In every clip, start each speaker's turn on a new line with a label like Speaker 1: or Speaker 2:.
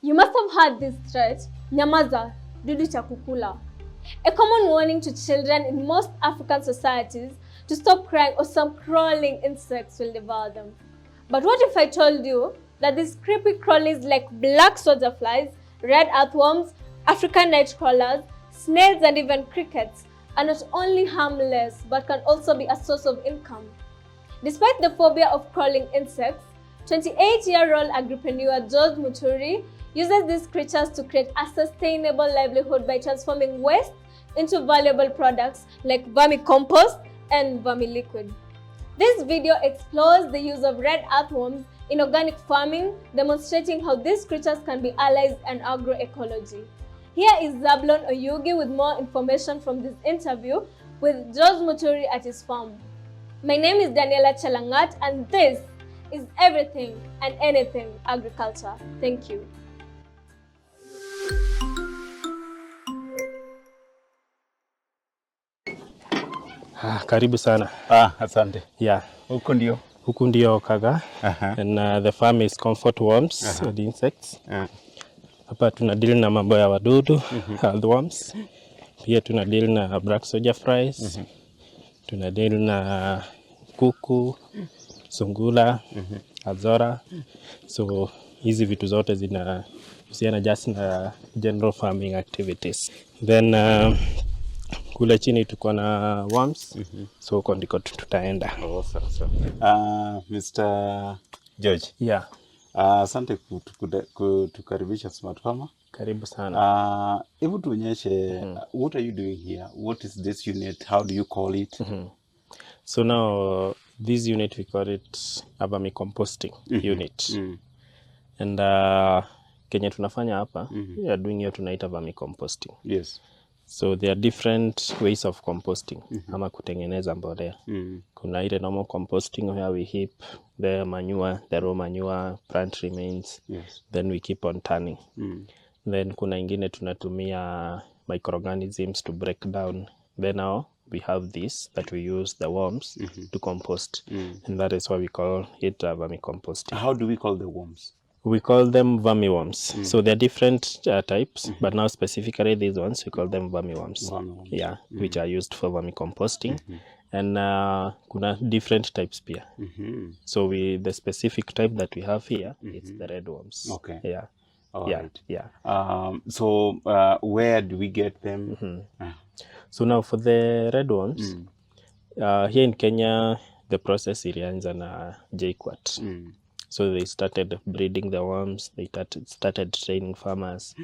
Speaker 1: You must have heard this threat, nyamaza, dudu cha kukula. A common warning to children in most African societies to stop crying or some crawling insects will devour them. But what if I told you that these creepy crawlies like black soldier flies, red earthworms, African night crawlers, snails and even crickets are not only harmless but can also be a source of income? Despite the phobia of crawling insects, 28-year-old agripreneur George Muturi uses these creatures to create a sustainable livelihood by transforming waste into valuable products like vermicompost and vermiliquid. This video explores the use of red earthworms in organic farming, demonstrating how these creatures can be allies in agroecology. Here is Zablon Oyugi with more information from this interview with George Muturi at his farm. My name is Daniella and this is Everything and Anything Agriculture. Thank you.
Speaker 2: Karibu sana.
Speaker 3: Asante.
Speaker 2: Yeah. Huku ndio kaga. And the farm is comfort worms and insects. Hapa tuna deal na mambo ya wadudu, earthworms. Pia tuna deal na black soldier flies. Tuna deal na kuku, sungula, azora. So hizi vitu zote zinahusiana just na general farming activities. Then kule chini tuko na worms, so huko ndiko tutaenda.
Speaker 3: Sawa. Mr. George.
Speaker 2: Yeah.
Speaker 3: Asante kutukaribisha Smart Farmer.
Speaker 2: Karibu sana.
Speaker 3: Hebu tuonyeshe, what are you doing here? What is this unit? How do you call it?
Speaker 2: So now this unit we call it a vermicomposting unit. And kenye tunafanya hapa, we are doing here tunaita vermicomposting.
Speaker 3: Yes.
Speaker 2: So there are different ways of composting, ama kutengeneza mbolea. Kuna ile normal composting where we heap the manure, the raw manure, plant remains, then we keep on turning. Then kuna ingine tunatumia microorganisms to break down. Then now we have this that we use the worms to compost. And that is why we call it vermicomposting.
Speaker 3: How do we call the worms?
Speaker 2: We call them vermiworms. So they're different types, but now specifically these ones, we call them vermiworms. Yeah, which are used for vermicomposting. And kuna different types pia. So the specific type that we have here, it's the red worms.
Speaker 3: Okay.
Speaker 2: Yeah.
Speaker 3: All right.
Speaker 2: Yeah.
Speaker 3: So where do we get them?
Speaker 2: So now for the red worms, here in Kenya, the process ilianza na JKUAT. So they started breeding the worms, they started training farmers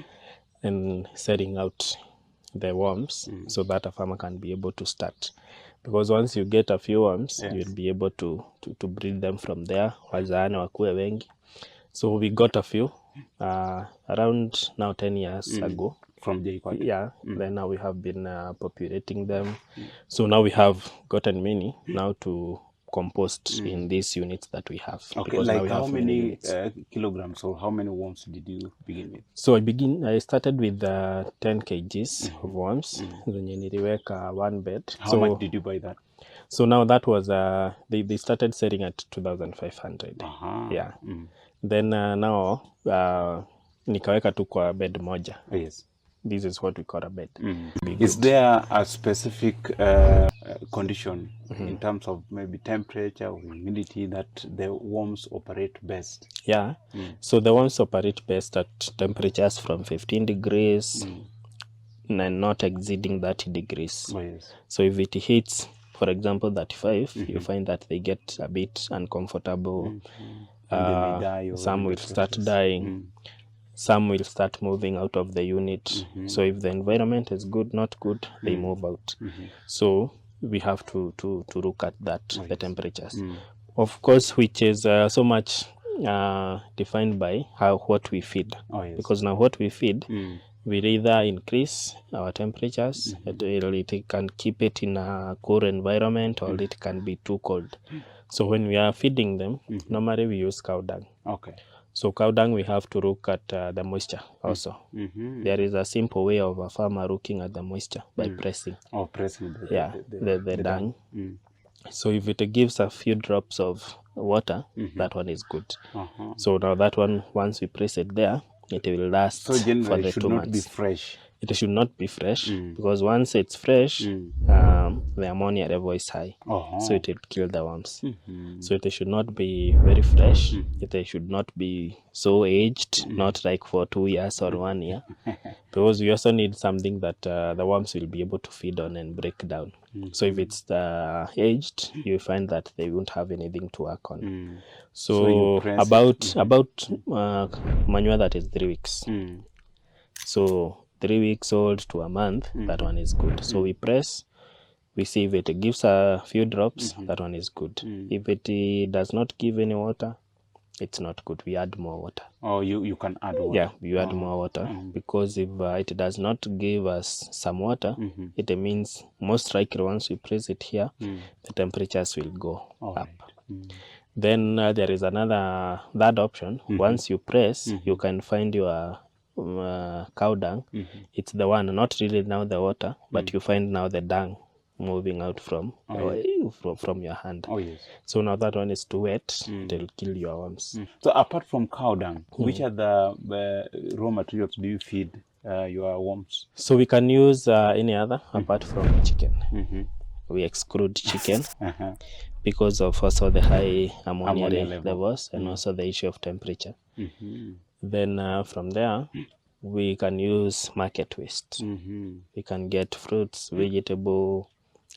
Speaker 2: and setting out the worms so that a farmer can be able to start. Because once you get a few worms, you'll be able to breed them from there, wazaane wakue wengi. So we got a few around now 10 years ago.
Speaker 3: From JKUAT?
Speaker 2: Yeah, then now we have been populating them. So now we have gotten many now to compost in these units that we have.
Speaker 3: Okay, like how many kilograms or how many worms did you begin with?
Speaker 2: So I started with 10 kgs of worms. Zenye niliweka one bed.
Speaker 3: How much did you buy that?
Speaker 2: So now that was, they started selling at 2,500. Yeah. Then now, nikaweka tu kwa bed moja.
Speaker 3: Yes.
Speaker 2: This is what we call a bed.
Speaker 3: Is there a specific condition in terms of maybe temperature or humidity that the worms operate best?
Speaker 2: Yeah. So the worms operate best at temperatures from 15 degrees and not exceeding 30 degrees.
Speaker 3: Yes.
Speaker 2: So if it hits, for example, 35, you find that they get a bit uncomfortable. Some will start dying. Some will start moving out of the unit. So if the environment is good, not good, they move out. So we have to look at that, the temperatures. Of course, which is so much defined by what we feed. Because now what we feed, we'll either increase our temperatures, it can keep it in a cool environment, or it can be too cold. So when we are feeding them, normally we use cow dung.
Speaker 3: Okay.
Speaker 2: So cow dung, we have to look at the moisture also. There is a simple way of a farmer looking at the moisture by pressing.
Speaker 3: Oh, pressing
Speaker 2: the dung. So if it gives a few drops of water, that one is good. So now that one, once we press it there, it will last
Speaker 3: So generally
Speaker 2: for the
Speaker 3: it should
Speaker 2: 2
Speaker 3: not
Speaker 2: months.
Speaker 3: be fresh.
Speaker 2: It should not be fresh because once it's fresh, the ammonia level is high, so it will kill the worms. So it should not be very fresh. It should not be so aged, not like for 2 years or 1 year, because we also need something that the worms will be able to feed on and break down. So if it's aged, you find that they won't have anything to work on. So about manure that is 3 weeks. So 3 weeks old to a month, that one is good. So we press, we see if it gives a few drops, that one is good. If it does not give any water, it's not good. We add more water.
Speaker 3: Oh, you can add water.
Speaker 2: Yeah, you add more water because if it does not give us some water, it means most likely once we press it here, the temperatures will go up. Then there is another third option. Once you press, you can find your cow dung. It's the one, not really now the water, but you find now the dung moving out from your hand. So now that one is too wet, it will kill your worms.
Speaker 3: So apart from cow dung, which are the raw materials do you feed your worms?
Speaker 2: So we can use any other apart from chicken. We exclude chicken because of also the high ammonia levels and also the issue of temperature. Then from there, we can use market waste. We can get fruits, vegetable,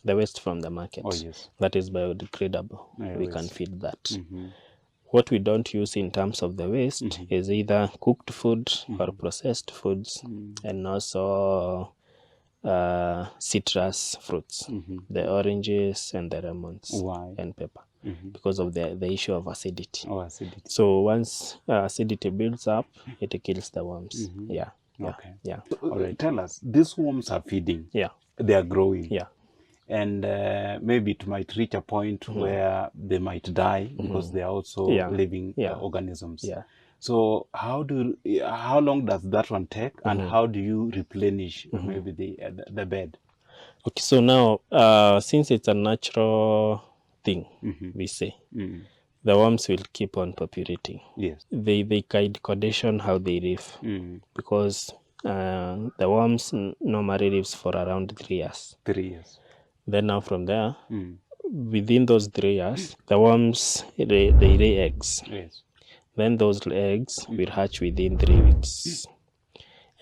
Speaker 2: the waste from the market. That is biodegradable. We can feed that. What we don't use in terms of the waste is either cooked food or processed foods, and also citrus fruits, the oranges and the lemons and pepper. Because of the issue of acidity. So once acidity builds up, it kills the worms. So,
Speaker 3: tell us, these worms are feeding. They are growing. And maybe it might reach a point where they might die because they are also living organisms. So how long does that one take, and how do you replenish maybe the bed?
Speaker 2: Okay, so now since it's a natural thing, we say, the worms will keep on populating. They kind condition how they live, because the worms normally lives for around 3 years. Then now from there, within those 3 years, the worms they lay eggs. Then those eggs will hatch within 3 weeks,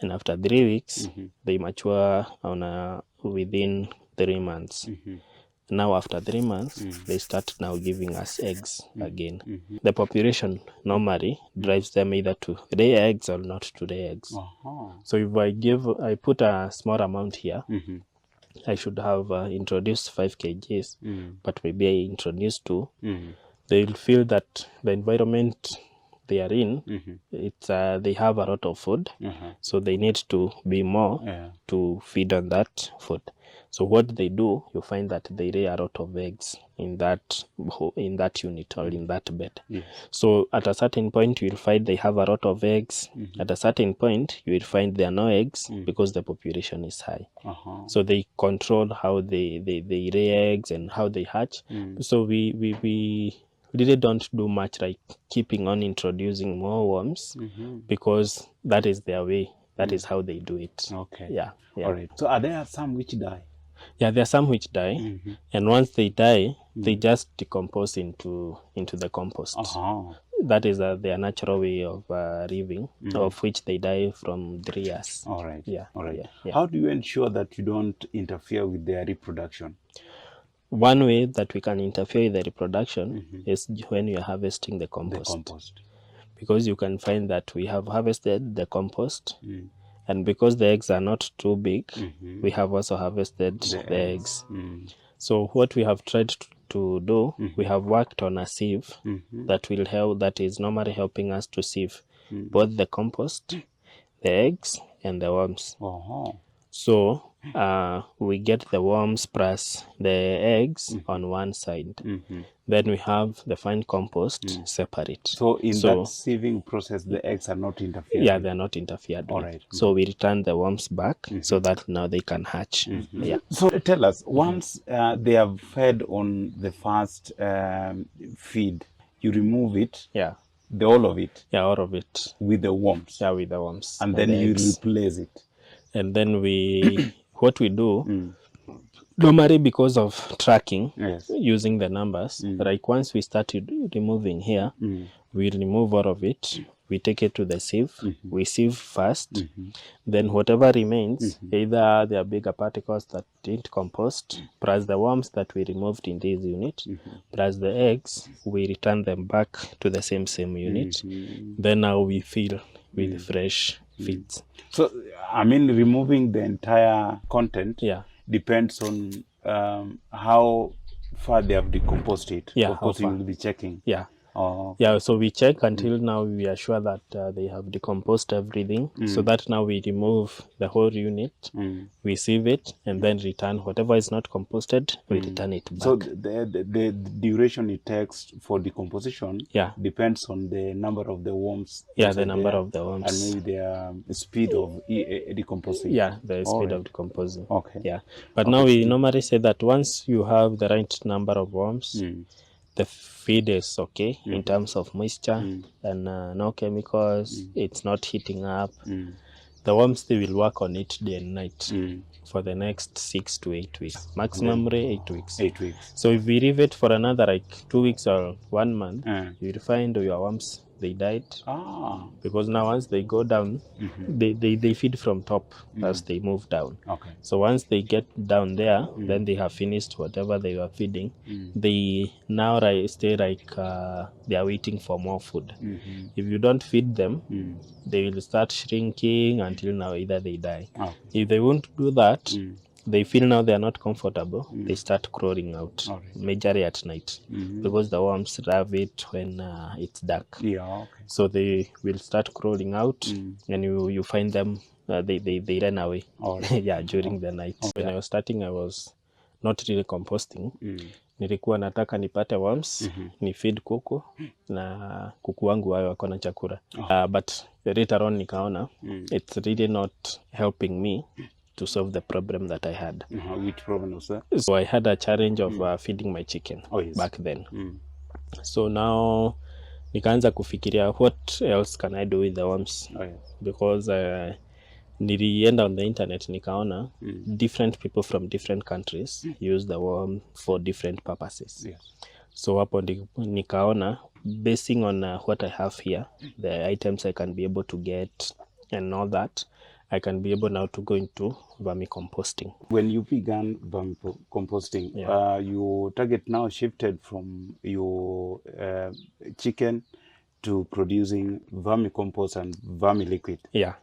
Speaker 2: and after 3 weeks, they mature on within 3 months. Now after 3 months, they start now giving us eggs again. The population normally drives them either to lay eggs or not to lay eggs. So if I put a small amount here, I should have introduced 5 kgs, but maybe I introduced 2. They will feel that the environment they are in, they have a lot of food, so they need to be more to feed on that food. So what they do, you find that they lay a lot of eggs in that unit or in that bed. So at a certain point, you will find they have a lot of eggs. At a certain point, you will find there are no eggs because the population is high. So they control how they lay eggs and how they hatch. So we really don't do much like keeping on introducing more worms, because that is their way. That is how they do it.
Speaker 3: All right. So are there some which die?
Speaker 2: Yeah, there are some which die, and once they die, they just decompose into the compost. That is their natural way of living, of which they die from 3 years.
Speaker 3: All right. How do you ensure that you don't interfere with their reproduction?
Speaker 2: One way that we can interfere with the reproduction is when you are harvesting the compost. Because you can find that we have harvested the compost, and because the eggs are not too big, we have also harvested the eggs. So what we have tried to do, we have worked on a sieve that is normally helping us to sieve both the compost, the eggs, and the worms. So we get the worms plus the eggs on one side. Then we have the fine compost separate.
Speaker 3: So in that sieving process, the eggs are not interfered?
Speaker 2: Yeah, they are not interfered with. So we return the worms back so that now they can hatch.
Speaker 3: So tell us, once they have fed on the first feed, you remove it. The all of it?
Speaker 2: Yeah, all of it.
Speaker 3: With the worms?
Speaker 2: Yeah, with the worms.
Speaker 3: And then you replace it?
Speaker 2: And then what we do, normally because of tracking, using the numbers, like once we start removing here, we remove all of it, we take it to the sieve, we sieve first, then whatever remains, either there are bigger particles that didn't compost, plus the worms that we removed in this unit, plus the eggs, we return them back to the same unit. Then now we fill with fresh feeds.
Speaker 3: So, I mean, removing the entire content depends on how far they have decomposed it.
Speaker 2: Yeah,
Speaker 3: of course, you will be checking.
Speaker 2: Yeah. Yeah, so we check until now we are sure that they have decomposed everything, so that now we remove the whole unit, we sieve it, and then return whatever is not composted, we return it back.
Speaker 3: So the duration it takes for decomposition depends on the number of the worms.
Speaker 2: Yeah, the number of the worms.
Speaker 3: And maybe the speed of decomposing.
Speaker 2: Yeah, the speed of decomposing.
Speaker 3: Okay.
Speaker 2: Yeah, but now we normally say that once you have the right number of worms, the feed is okay in terms of moisture and no chemicals, it's not heating up. The worms, they will work on it day and night for the next 6 to 8 weeks, maximum 8 weeks.
Speaker 3: 8 weeks.
Speaker 2: So if we leave it for another like 2 weeks or 1 month, you will find your worms, they died. Because now once they go down, they feed from top as they move down.
Speaker 3: Okay.
Speaker 2: So once they get down there, then they have finished whatever they were feeding. They now stay like they are waiting for more food. If you don't feed them, they will start shrinking until now either they die. If they won't do that, they feel now they are not comfortable, they start crawling out, majorly at night, because the worms love it when it's dark. So they will start crawling out, and you find them, they run away during the night. When I was starting, I was not really composting. Nilikuwa nataka nipate worms, ni feed kuku, na kuku wangu wawe wako na chakula. But later on nikaona, it's really not helping me to solve the problem that I had.
Speaker 3: Which problem was that?
Speaker 2: So I had a challenge of feeding my chicken back then. So now nikaanza kufikiria what else can I do with the worms? Because nilienda on the internet nikaona different people from different countries use the worm for different purposes. So hapo nikaona, basing on what I have here, the items I can be able to get and all that, I can be able now to go into vermicomposting.
Speaker 3: When you began vermicomposting, your target now shifted from your chicken to producing vermicompost and vermiliquid.
Speaker 2: Yeah.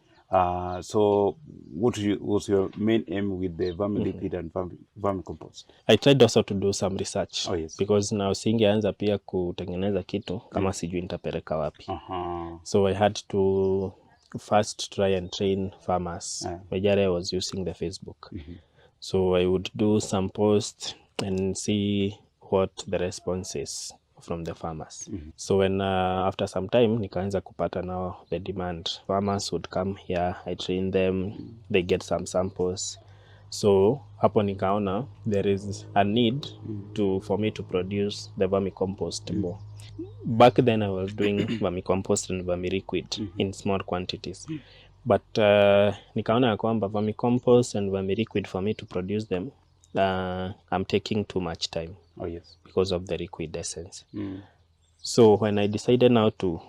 Speaker 3: So what was your main aim with the vermiliquid and vermicompost?
Speaker 2: I tried also to do some research. Because now singeanza pia kutengeneza kitu kama sijui nitapeleka wapi. So I had to first try and train farmers. Majority I was using the Facebook. So I would do some posts and see what the response is from the farmers. So when after some time nikaanza kupata now the demand. Farmers would come here, I train them, they get some samples. So hapo nikaona there is a need for me to produce the vermicompost more. Back then I was doing vermicompost and vermiliquid in small quantities. But nikaona ya kwamba vermicompost and vermiliquid, for me to produce them, I'm taking too much time. Because of the liquid essence. So when I decided now to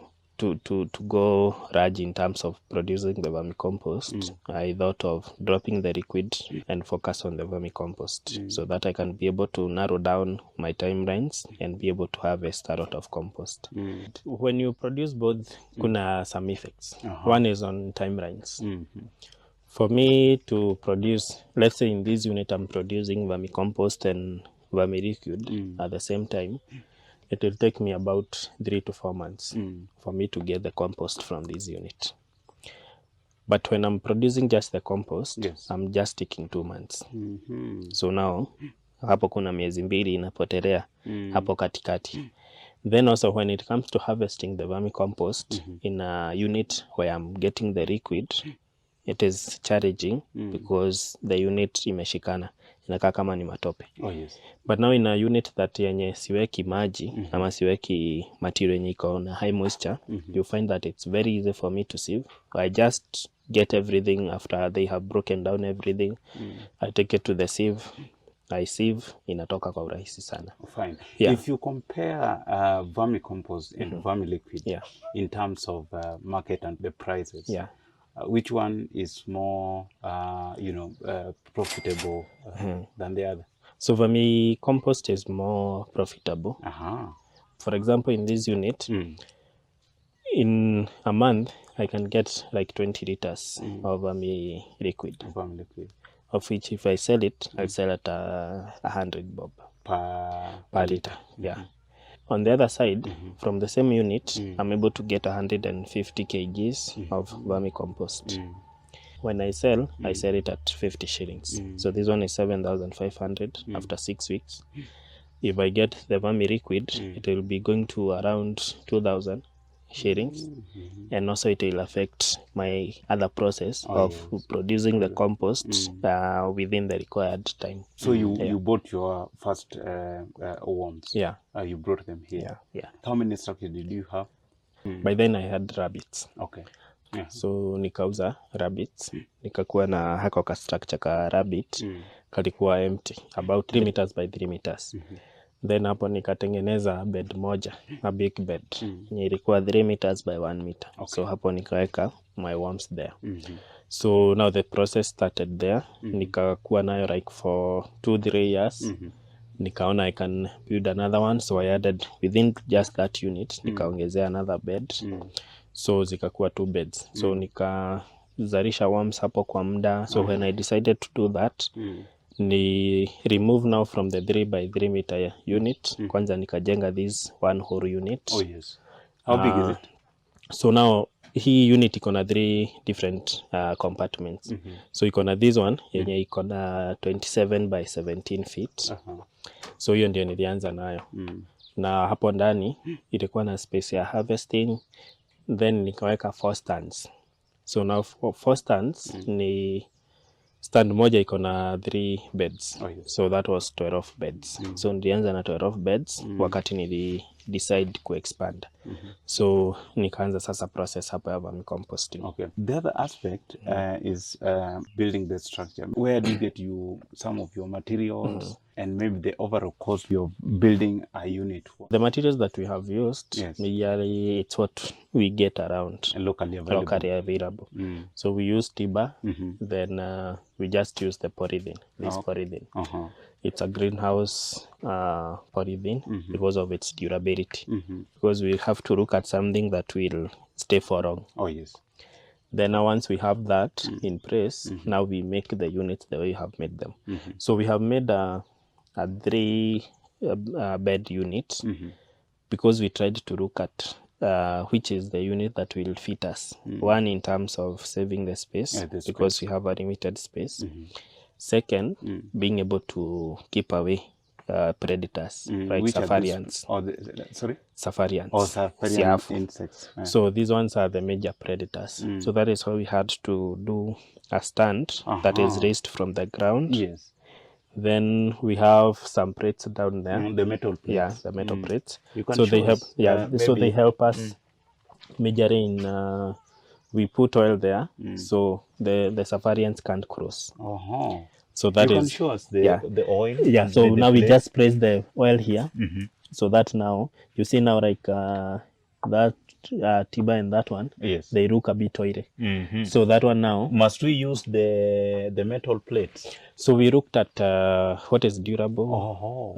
Speaker 2: go large in terms of producing the vermicompost, I thought of dropping the liquid and focus on the vermicompost, so that I can be able to narrow down my timelines and be able to harvest a lot of compost. When you produce both, kuna some effects. One is on timelines. For me to produce, let's say in this unit I'm producing vermicompost and vermiliquid at the same time, it will take me about 3 to 4 months for me to get the compost from this unit. But when I'm producing just the compost, I'm just taking 2 months. So now, hapo kuna miezi mbili inapotelea hapo katikati. Then also when it comes to harvesting the vermicompost in a unit where I'm getting the liquid, it is challenging because the unit imeshikana, inakaa kama ni matope.
Speaker 3: Oh, yes.
Speaker 2: But now in a unit that yenye siweki maji ama siweki material yenye iko na high moisture, you find that it's very easy for me to sieve. I just get everything after they have broken down everything. I take it to the sieve, I sieve, inatoka kwa urahisi sana.
Speaker 3: Fine.
Speaker 2: Yeah.
Speaker 3: If you compare vermicompost and vermiliquid in terms of market and the prices, which one is more, profitable than the other?
Speaker 2: So vermicompost is more profitable. For example, in this unit, in a month, I can get like 20 liters of vermiliquid. Of which, if I sell it, I'll sell at 100 bob per liter. Yeah. On the other side, from the same unit, I'm able to get 150 kgs of vermicompost. When I sell it at 50 shillings. So this one is 7,500 after 6 weeks. If I get the vermiliquid, it will be going to around 2,000 shillings. And also it will affect my other process of producing the compost within the required time.
Speaker 3: So you bought your first worms?
Speaker 2: Yeah.
Speaker 3: You brought them here?
Speaker 2: Yeah.
Speaker 3: How many structures did you have?
Speaker 2: By then I had rabbits.
Speaker 3: Okay. Yeah.
Speaker 2: So nikauza rabbits, nikakuwa na hako ka structure ka rabbit, kalikuwa empty, about 3 meters by 3 meters. Then hapo nikatengeneza bed moja, a big bed, yenye ilikuwa 3 meters by 1 meter. Okay. So hapo nikaweka my worms there. So now the process started there. Nikakuwa nayo like for 2-3 years. Nikaona I can build another one, so I added within just that unit, nikaongezea another bed. So zikakuwa 2 beds. So nikazarisha worms hapo kwa muda. So when I decided to do that, ni remove now from the 3 by 3 meter unit. Kwanza nikajenga this one whole unit.
Speaker 3: Oh yes. How big is it?
Speaker 2: So now hii unit iko na 3 different compartments. So iko na this one yenye iko na 27 by 17 feet. So hiyo ndio nilianza nayo. Na hapo ndani ilikuwa na space ya harvesting. Then nikaweka 4 stands. So now 4 stands ni stand moja iko na 3 beds. So that was 12 beds. So nilianza na 12 beds wakati nili decide to expand. So nikaanza sasa process hapo ya vermicomposting.
Speaker 3: Okay. The other aspect is building the structure. Where do you get some of your materials and maybe the overall cost of building a unit?
Speaker 2: The materials that we have used, mainly it's what we get around
Speaker 3: and locally
Speaker 2: available. So we use timber, then we just use the polythene. Polythene. It's a greenhouse polythene because of its durability. Because we have to look at something that will stay for long.
Speaker 3: Oh yes.
Speaker 2: Then once we have that in place, now we make the units the way we have made them. So we have made a 3 bed unit because we tried to look at which is the unit that will fit us. One, in terms of saving the space, because we have a limited space. Second, being able to keep away predators, like safarians. Safarians.
Speaker 3: Or safarian insects.
Speaker 2: So these ones are the major predators. So that is why we had to do a stand that is raised from the ground.
Speaker 3: Yes.
Speaker 2: Then we have some plates down there.
Speaker 3: The metal plates.
Speaker 2: Yeah, the metal plates.
Speaker 3: So
Speaker 2: they help. So they help us measure in. We put oil there, so the safarians can't cross. So that
Speaker 3: you can show us the oil.
Speaker 2: Yeah. So now we just place the oil here. So that now you see now like that tiba and that one.
Speaker 3: Yes.
Speaker 2: They look a bit oily. So that one now.
Speaker 3: Must we use the metal plates?
Speaker 2: So we looked at what is durable,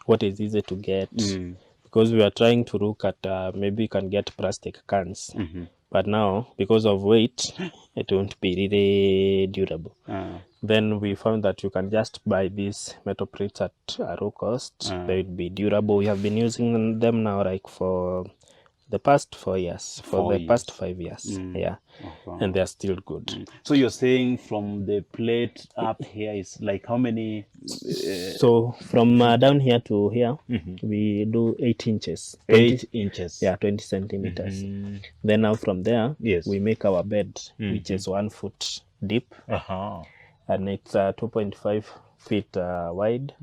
Speaker 2: what is easy to get, because we are trying to look at maybe you can get plastic cans, but now because of weight, it won't be really durable. Then we found that you can just buy these metal plates at a low cost. They would be durable. We have been using them now like for the past 4 years, past 5 years. Yeah. Okay. And they are still good.
Speaker 3: So you're saying from the plate up here is like how many?
Speaker 2: So from down here to here, we do 8 inches.
Speaker 3: 8 inches.
Speaker 2: Yeah, 20 centimeters. Then now from there, we make our bed, which is 1 foot deep. And it's 2.5 feet wide.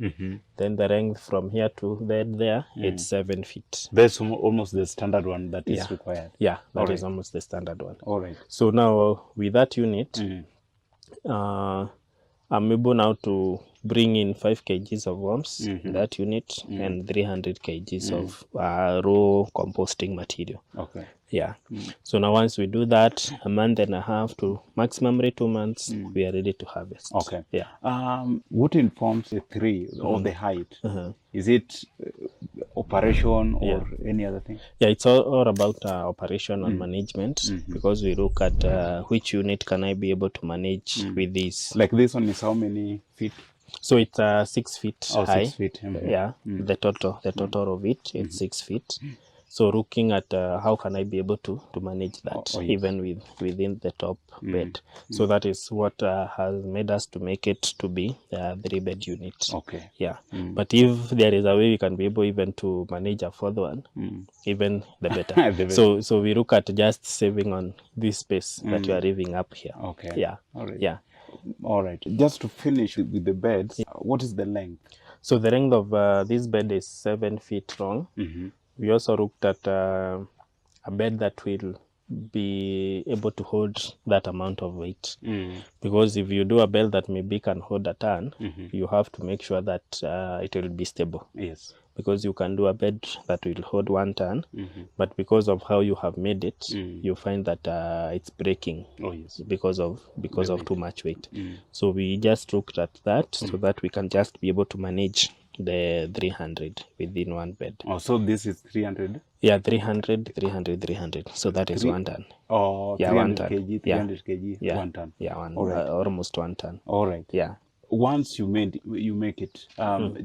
Speaker 2: Then the length from here to there, it's 7 feet.
Speaker 3: That's almost the standard one that is required.
Speaker 2: Yeah, that is almost the standard one.
Speaker 3: All right.
Speaker 2: So now with that unit, I'm able now to bring in 5 kgs of worms in that unit and 300 kgs of raw composting material.
Speaker 3: Okay.
Speaker 2: Yeah. So now once we do that, a month and a half to maximum 2 months, we are ready to harvest.
Speaker 3: Okay.
Speaker 2: Yeah.
Speaker 3: What informs the tree or the height? Is it operation or any other thing?
Speaker 2: Yeah, it's all about operation and management, because we look at which unit can I be able to manage with this.
Speaker 3: Like this one is how many feet?
Speaker 2: So it's 6 feet high.
Speaker 3: 6 feet.
Speaker 2: Yeah, the total of it is 6 feet. So looking at how can I be able to manage that even within the top bed. So that is what has made us to make it to be a 3-bed unit.
Speaker 3: Okay.
Speaker 2: Yeah. But if there is a way we can be able even to manage a 4th one, even the better. So we look at just saving on this space that we are leaving up here.
Speaker 3: Okay.
Speaker 2: Yeah.
Speaker 3: All right.
Speaker 2: Yeah.
Speaker 3: All right. Just to finish with the beds, what is the length?
Speaker 2: So the length of this bed is 7 feet long. We also looked at a bed that will be able to hold that amount of weight. Because if you do a bed that maybe can hold a ton, you have to make sure that it will be stable.
Speaker 3: Yes.
Speaker 2: Because you can do a bed that will hold 1 ton, but because of how you have made it, you find that it's breaking. Because of too much weight. So we just looked at that so that we can just be able to manage the 300 within 1 bed.
Speaker 3: Oh, so this is 300?
Speaker 2: Yeah, 300. So that is 1 ton.
Speaker 3: Oh,
Speaker 2: yeah,
Speaker 3: 300 kg, 300 kg,
Speaker 2: yeah.
Speaker 3: 1 ton.
Speaker 2: Yeah, almost 1 ton.
Speaker 3: All right.
Speaker 2: Yeah.
Speaker 3: Once you make it,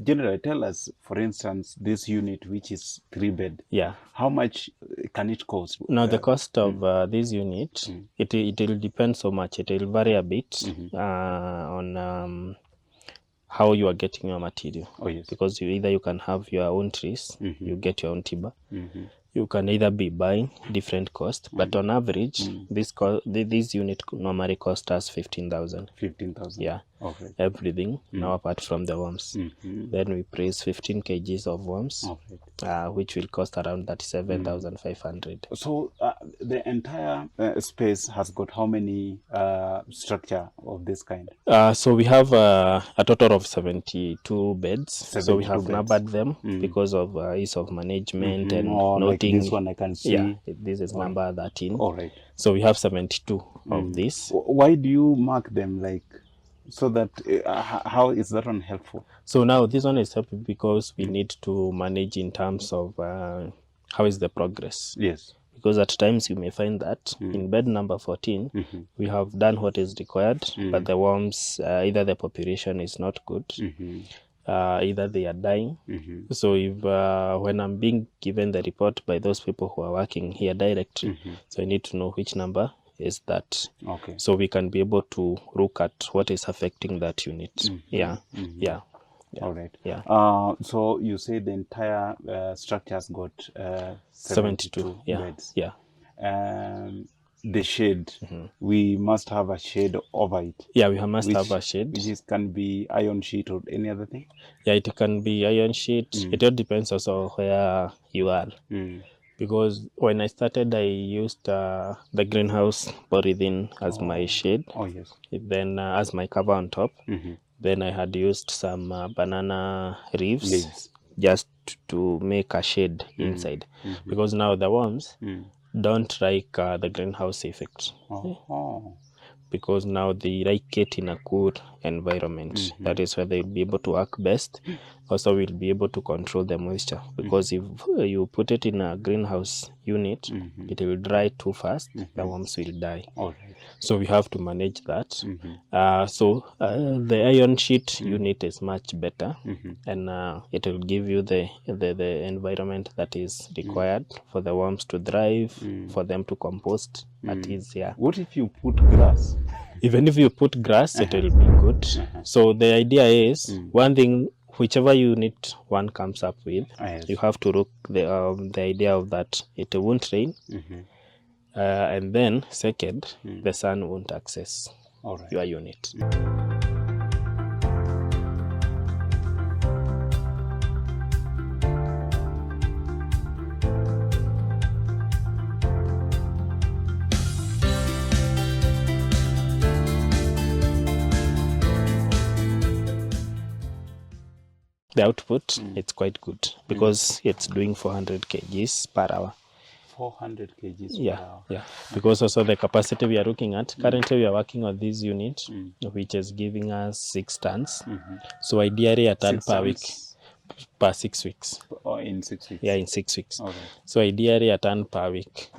Speaker 3: generally tell us, for instance, this unit which is 3-bed.
Speaker 2: Yeah.
Speaker 3: How much can it cost?
Speaker 2: Now the cost of this unit, it will depend so much. It will vary a bit on how you are getting your material. Because you can have your own trees, you get your own timber. You can either be buying different cost, but on average, this unit normally cost us 15,000.
Speaker 3: 15,000.
Speaker 2: Yeah.
Speaker 3: Okay.
Speaker 2: Everything now apart from the worms. Then we place 15 kgs of worms, which will cost around 37,500.
Speaker 3: So the entire space has got how many structure of this kind?
Speaker 2: So we have a total of 72 beds. 72 so we have numbered them because of ease of management and noting.
Speaker 3: Like this one I can see.
Speaker 2: Yeah, this is number 13.
Speaker 3: All right.
Speaker 2: So we have 72 of this.
Speaker 3: Why do you mark them like? So that how is that one helpful?
Speaker 2: So now this one is helpful because we need to manage in terms of how is the progress.
Speaker 3: Yes.
Speaker 2: Because at times you may find that in bed number 14, we have done what is required, but the worms, either the population is not good, either they are dying. So if when I'm being given the report by those people who are working here directly, so I need to know which number is that.
Speaker 3: Okay.
Speaker 2: So we can be able to look at what is affecting that unit. Yeah.
Speaker 3: All right.
Speaker 2: Yeah.
Speaker 3: So you say the entire structure has got 72 beds.
Speaker 2: Yeah.
Speaker 3: The shade, we must have a shade over it.
Speaker 2: Yeah, we must have a shade.
Speaker 3: Which can be iron sheet or any other thing?
Speaker 2: Yeah, it can be iron sheet. It all depends also where you are. Because when I started, I used the greenhouse polythene as my shade.
Speaker 3: Oh, yes.
Speaker 2: Then as my cover on top. Then I had used some banana leaves just to make a shade inside. Because now the worms don't like the greenhouse effect. Because now they like it in a cool environment. That is where they'll be able to work best. also will be able to control the moisture, because if you put it in a greenhouse unit, it will dry too fast, the worms will die. So we have to manage that. So the iron sheet unit is much better, and it will give you the environment that is required for the worms to thrive, for them to compost at ease. Yeah.
Speaker 3: What if you put grass?
Speaker 2: Even if you put grass, it will be good. So the idea is, one thing, whichever unit one comes up with, you have to look the idea of that it won't rain, and then second, the sun won't access your unit. The output, it's quite good, because it's doing 400 kgs per hour.
Speaker 3: 400 kgs per hour.
Speaker 2: Yeah. Because also the capacity we are looking at, currently we are working on this unit, which is giving us 6 tons. So ideally a ton per week, per 6 weeks.
Speaker 3: Or in 6 weeks?
Speaker 2: Yeah, in 6 weeks. So ideally a ton per week.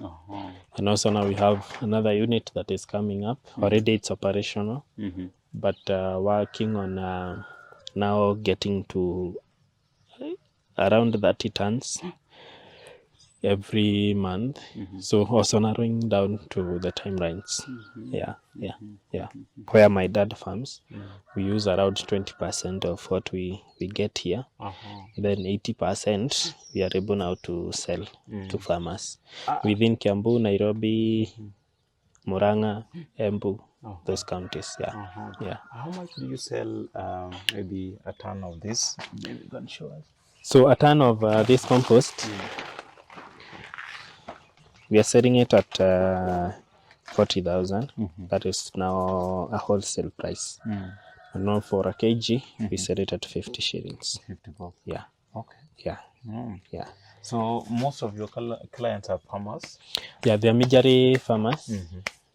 Speaker 2: And also now we have another unit that is coming up. Already it's operational, but working on now getting to around 30 tons every month. So also narrowing down to the timelines. Where my dad farms, we use around 20% of what we get here. Then 80% we are able now to sell to farmers within Kiambu, Nairobi, Murang'a, Embu, those counties.
Speaker 3: How much do you sell maybe a ton of this? Maybe you can show us.
Speaker 2: So a ton of this compost, we are selling it at 40,000. That is now a wholesale price. And now for a kg, we sell it at 50 shillings.
Speaker 3: 50 bob.
Speaker 2: Yeah.
Speaker 3: Okay.
Speaker 2: Yeah. Yeah.
Speaker 3: So most of your clients are farmers?
Speaker 2: Yeah, they are majorly farmers,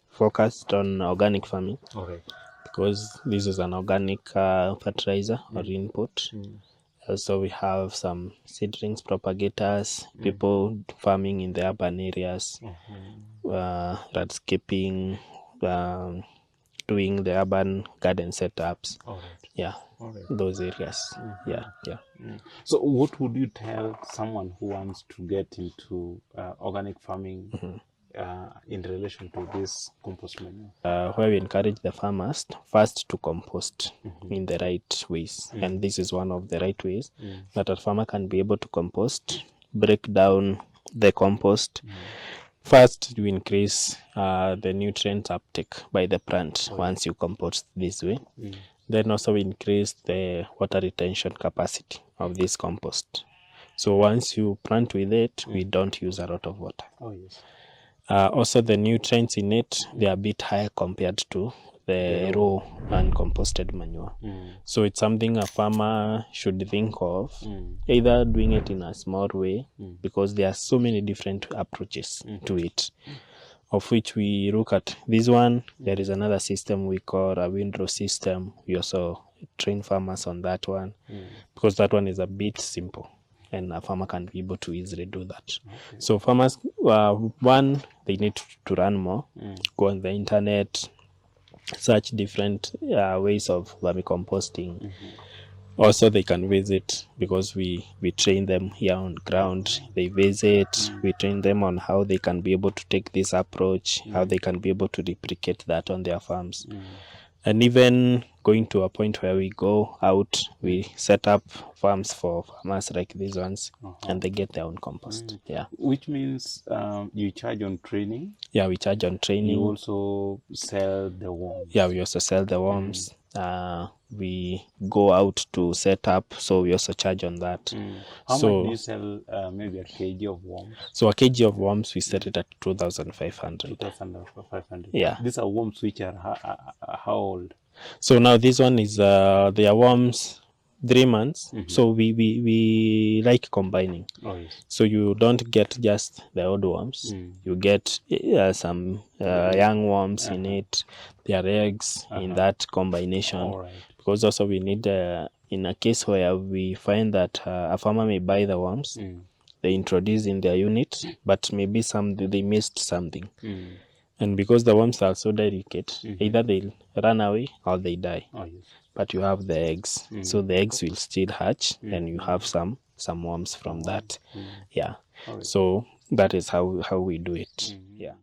Speaker 2: focused on organic farming. Because this is an organic fertilizer or input. Also we have some seedlings, propagators, people farming in the urban areas, landscaping, doing the urban garden setups. Those areas.
Speaker 3: So what would you tell someone who wants to get into organic farming in relation to this compost manure?
Speaker 2: Where we encourage the farmers first to compost in the right ways. And this is one of the right ways that a farmer can be able to compost, break down the compost. First, you increase the nutrient uptake by the plant once you compost this way. Then also increase the water retention capacity of this compost. So once you plant with it, we don't use a lot of water. Also the nutrients in it, they are a bit higher compared to the raw uncomposted manure. So it's something a farmer should think of, either doing it in a small way, because there are so many different approaches to it, of which we look at this one. There is another system we call a windrow system. We also train farmers on that one, because that one is a bit simple and a farmer can be able to easily do that. So farmers, one, they need to run more, go on the internet, search different ways of vermicomposting. Also they can visit, because we train them here on ground. They visit, we train them on how they can be able to take this approach, how they can be able to replicate that on their farms. And even going to a point where we go out, we set up farms for farmers like these ones, and they get their own compost.
Speaker 3: Which means you charge on training?
Speaker 2: Yeah, we charge on training.
Speaker 3: You also sell the worms?
Speaker 2: Yeah, we also sell the worms. We go out to set up, so we also charge on that.
Speaker 3: How much do you sell maybe a kg of worms? So
Speaker 2: a kg of worms, we sell it at 2,500.
Speaker 3: 2,500.
Speaker 2: Yeah.
Speaker 3: These are worms which are how old?
Speaker 2: So now this one is they are worms 3 months. So we like combining. So you don't get just the old worms. You get some young worms in it, their eggs in that combination. Because also we need in a case where we find that a farmer may buy the worms, they introduce in their unit, but maybe they missed something. And because the worms are so delicate, either they'll run away or they die.
Speaker 3: Oh, yes.
Speaker 2: But you have the eggs, so the eggs will still hatch, and you have some worms from that. Yeah. So that is how we do it. Yeah.